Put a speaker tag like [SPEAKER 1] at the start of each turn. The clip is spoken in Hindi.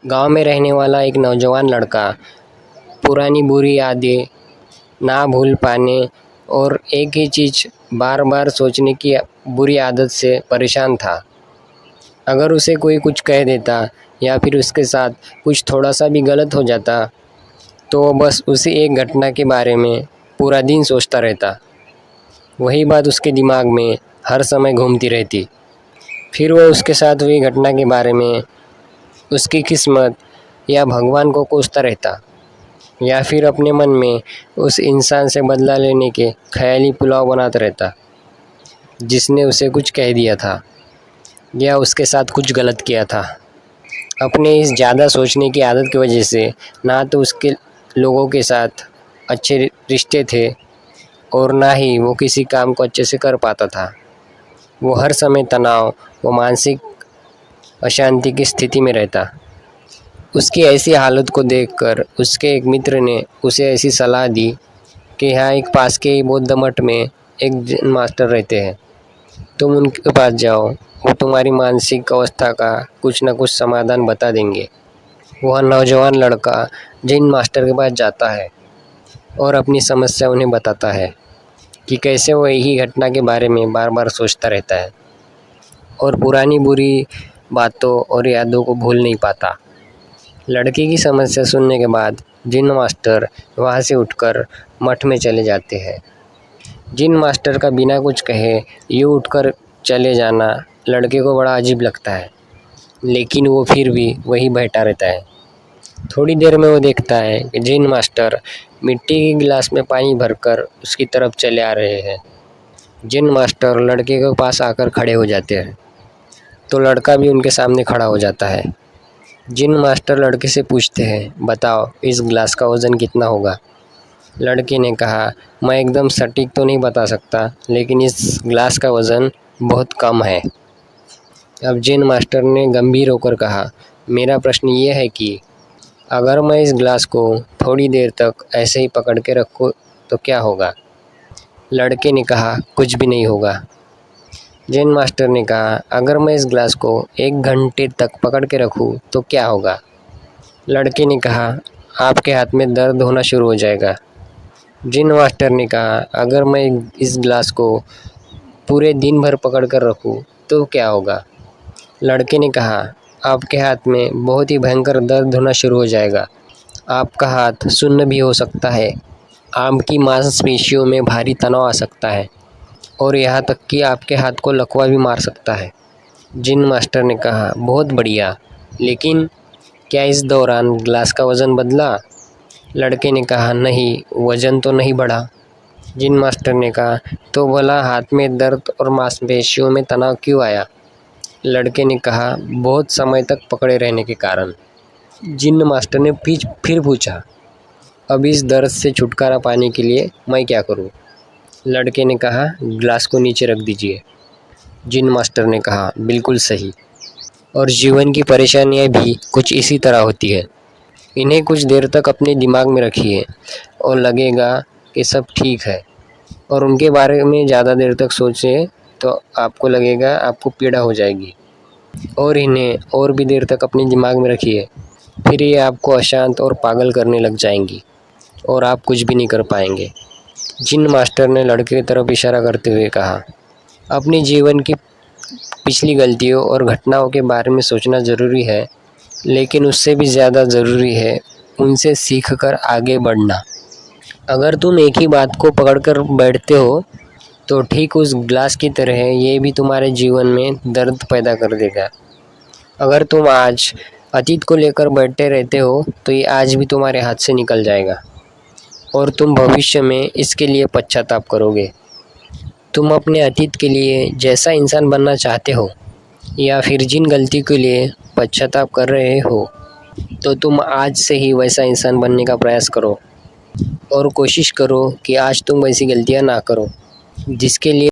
[SPEAKER 1] गांव में रहने वाला एक नौजवान लड़का पुरानी बुरी यादें ना भूल पाने और एक ही चीज़ बार बार सोचने की बुरी आदत से परेशान था। अगर उसे कोई कुछ कह देता या फिर उसके साथ कुछ थोड़ा सा भी गलत हो जाता तो वो बस उसी एक घटना के बारे में पूरा दिन सोचता रहता। वही बात उसके दिमाग में हर समय घूमती रहती। फिर वो उसके साथ हुई घटना के बारे में उसकी किस्मत या भगवान को कोसता रहता, या फिर अपने मन में उस इंसान से बदला लेने के ख्याली पुलाव बनाता रहता जिसने उसे कुछ कह दिया था या उसके साथ कुछ गलत किया था। अपने इस ज़्यादा सोचने की आदत की वजह से ना तो उसके लोगों के साथ अच्छे रिश्ते थे और ना ही वो किसी काम को अच्छे से कर पाता था। वो हर समय तनाव व मानसिक अशांति की स्थिति में रहता। उसकी ऐसी हालत को देखकर उसके एक मित्र ने उसे ऐसी सलाह दी कि यहाँ एक पास के ही बौद्ध मठ में एक जैन मास्टर रहते हैं, तुम उनके पास जाओ, वो तुम्हारी मानसिक अवस्था का कुछ न कुछ समाधान बता देंगे। वह नौजवान लड़का जैन मास्टर के पास जाता है और अपनी समस्या उन्हें बताता है कि कैसे वो यही घटना के बारे में बार बार सोचता रहता है और पुरानी बुरी बातों और यादों को भूल नहीं पाता। लड़के की समस्या सुनने के बाद जिन मास्टर वहाँ से उठकर मठ में चले जाते हैं। जिन मास्टर का बिना कुछ कहे यूँ उठकर चले जाना लड़के को बड़ा अजीब लगता है, लेकिन वो फिर भी वहीं बैठा रहता है। थोड़ी देर में वो देखता है कि जिन मास्टर मिट्टी के गिलास में पानी भरकर उसकी तरफ चले आ रहे हैं। जिन मास्टर लड़के के पास आकर खड़े हो जाते हैं तो लड़का भी उनके सामने खड़ा हो जाता है। जिन मास्टर लड़के से पूछते हैं, बताओ इस गिलास का वज़न कितना होगा। लड़के ने कहा, मैं एकदम सटीक तो नहीं बता सकता, लेकिन इस गिलास का वज़न बहुत कम है। अब जिन मास्टर ने गंभीर होकर कहा, मेरा प्रश्न ये है कि अगर मैं इस गिलास को थोड़ी देर तक ऐसे ही पकड़ के रखूँ तो क्या होगा। लड़के ने कहा, कुछ भी नहीं होगा। जैन मास्टर ने कहा, अगर मैं इस गिलास को 1 घंटे तक पकड़ के रखूं तो क्या होगा। लड़के ने कहा, आपके हाथ में दर्द होना शुरू हो जाएगा। जैन मास्टर ने कहा, अगर मैं इस गिलास को पूरे दिन भर पकड़ कर रखूं तो क्या होगा। लड़के ने कहा, आपके हाथ में बहुत ही भयंकर दर्द होना शुरू हो जाएगा। आपका हाथ सुन्न भी हो सकता है, आपकी मांसपेशियों में भारी तनाव आ सकता है और यहाँ तक कि आपके हाथ को लकवा भी मार सकता है। जिन मास्टर ने कहा, बहुत बढ़िया, लेकिन क्या इस दौरान गिलास का वज़न बदला। लड़के ने कहा, नहीं, वज़न तो नहीं बढ़ा। जिन मास्टर ने कहा, तो भला हाथ में दर्द और मांसपेशियों में तनाव क्यों आया। लड़के ने कहा, बहुत समय तक पकड़े रहने के कारण। जिन मास्टर ने फिर पूछा, अब इस दर्द से छुटकारा पाने के लिए मैं क्या करूं। लड़के ने कहा, गिलास को नीचे रख दीजिए। जिन मास्टर ने कहा, बिल्कुल सही। और जीवन की परेशानियां भी कुछ इसी तरह होती है। इन्हें कुछ देर तक अपने दिमाग में रखिए और लगेगा कि सब ठीक है, और उनके बारे में ज़्यादा देर तक सोचें तो आपको लगेगा आपको पीड़ा हो जाएगी। और इन्हें और भी देर तक अपने दिमाग में रखिए, फिर ये आपको अशांत और पागल करने लग जाएंगी और आप कुछ भी नहीं कर पाएंगे। जिन मास्टर ने लड़के की तरफ इशारा करते हुए कहा, अपने जीवन की पिछली गलतियों और घटनाओं के बारे में सोचना ज़रूरी है, लेकिन उससे भी ज़्यादा ज़रूरी है उनसे सीखकर आगे बढ़ना। अगर तुम एक ही बात को पकड़कर बैठते हो तो ठीक उस गिलास की तरह ये भी तुम्हारे जीवन में दर्द पैदा कर देगा। अगर तुम आज अतीत को लेकर बैठे रहते हो तो ये आज भी तुम्हारे हाथ से निकल जाएगा और तुम भविष्य में इसके लिए पश्चाताप करोगे। तुम अपने अतीत के लिए जैसा इंसान बनना चाहते हो या फिर जिन गलती के लिए पश्चाताप कर रहे हो, तो तुम आज से ही वैसा इंसान बनने का प्रयास करो और कोशिश करो कि आज तुम वैसी गलतियां ना करो जिसके लिए